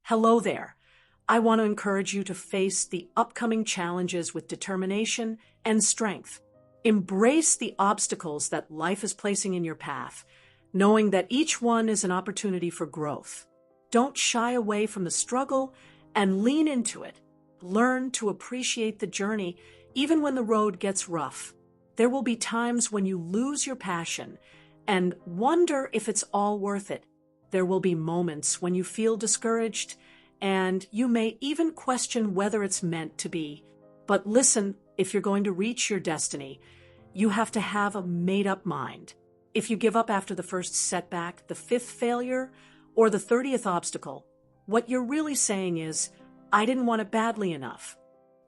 Hello there. I want to encourage you to face the upcoming challenges with determination and strength. Embrace the obstacles that life is placing in your path, knowing that each one is an opportunity for growth. Don't shy away from the struggle and lean into it. Learn to appreciate the journey even when the road gets rough. There will be times when you lose your passion and wonder if it's all worth it. There will be moments when you feel discouraged and you may even question whether it's meant to be. But listen, if you're going to reach your destiny, you have to have a made-up mind. If you give up after the first setback, the fifth failure, or the 30th obstacle, what you're really saying is, I didn't want it badly enough.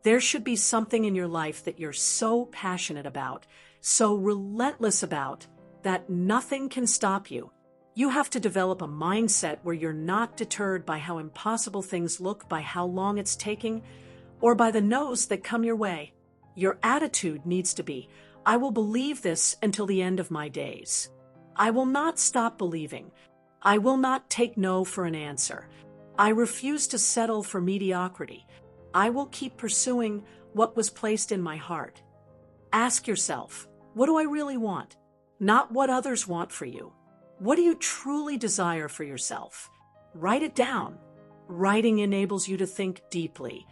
There should be something in your life that you're so passionate about, so relentless about, that nothing can stop you. You have to develop a mindset where you're not deterred by how impossible things look, by how long it's taking, or by the no's that come your way. Your attitude needs to be, I will believe this until the end of my days. I will not stop believing. I will not take no for an answer. I refuse to settle for mediocrity. I will keep pursuing what was placed in my heart. Ask yourself, what do I really want? Not what others want for you. What do you truly desire for yourself? Write it down. Writing enables you to think deeply,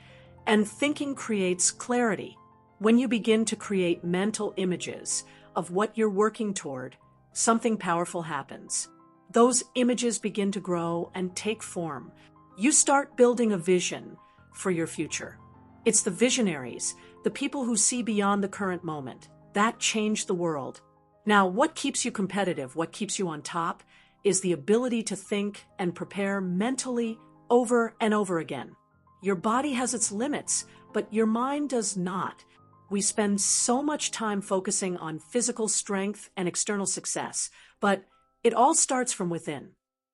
and thinking creates clarity. When you begin to create mental images of what you're working toward, something powerful happens. Those images begin to grow and take form. You start building a vision for your future. It's the visionaries, the people who see beyond the current moment, that change the world. Now, what keeps you competitive, what keeps you on top, is the ability to think and prepare mentally over and over again. Your body has its limits, but your mind does not. We spend so much time focusing on physical strength and external success, but it all starts from within.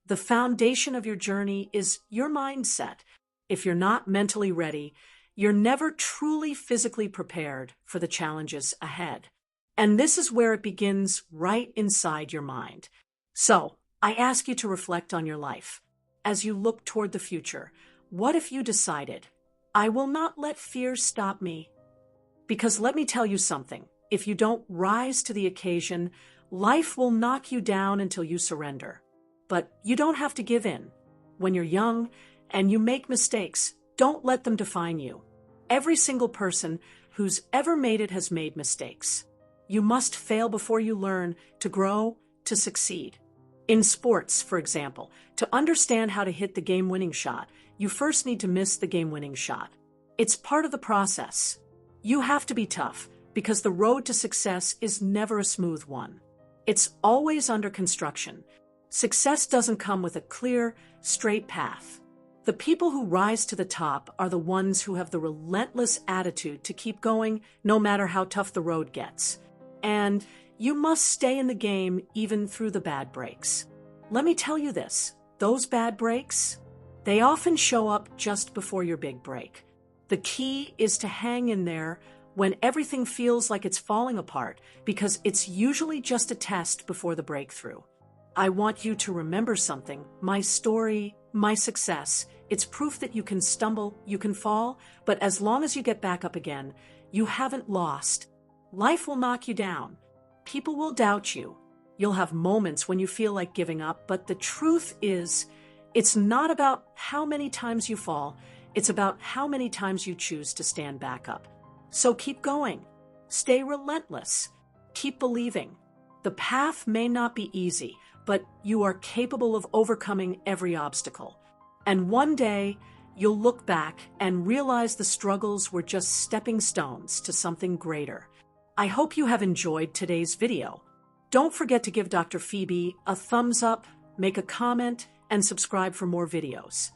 The foundation of your journey is your mindset. If you're not mentally ready, you're never truly physically prepared for the challenges ahead. And this is where it begins, right inside your mind. So, I ask you to reflect on your life. As you look toward the future, what if you decided, I will not let fear stop me? Because let me tell you something, if you don't rise to the occasion, life will knock you down until you surrender. But you don't have to give in. When you're young and you make mistakes, don't let them define you. Every single person who's ever made it has made mistakes. You must fail before you learn to grow, to succeed. In sports, for example, to understand how to hit the game-winning shot, you first need to miss the game-winning shot. It's part of the process. You have to be tough because the road to success is never a smooth one. It's always under construction. Success doesn't come with a clear, straight path. The people who rise to the top are the ones who have the relentless attitude to keep going no matter how tough the road gets. And you must stay in the game even through the bad breaks. Let me tell you this, those bad breaks, they often show up just before your big break. The key is to hang in there when everything feels like it's falling apart, because it's usually just a test before the breakthrough. I want you to remember something. My story, my success, it's proof that you can stumble, you can fall, but as long as you get back up again, you haven't lost. Life will knock you down. People will doubt you. You'll have moments when you feel like giving up, but the truth is, it's not about how many times you fall, it's about how many times you choose to stand back up. So keep going. Stay relentless. Keep believing. The path may not be easy, but you are capable of overcoming every obstacle. And one day, you'll look back and realize the struggles were just stepping stones to something greater. I hope you have enjoyed today's video. Don't forget to give DrPhoebe a thumbs up, make a comment, and subscribe for more videos.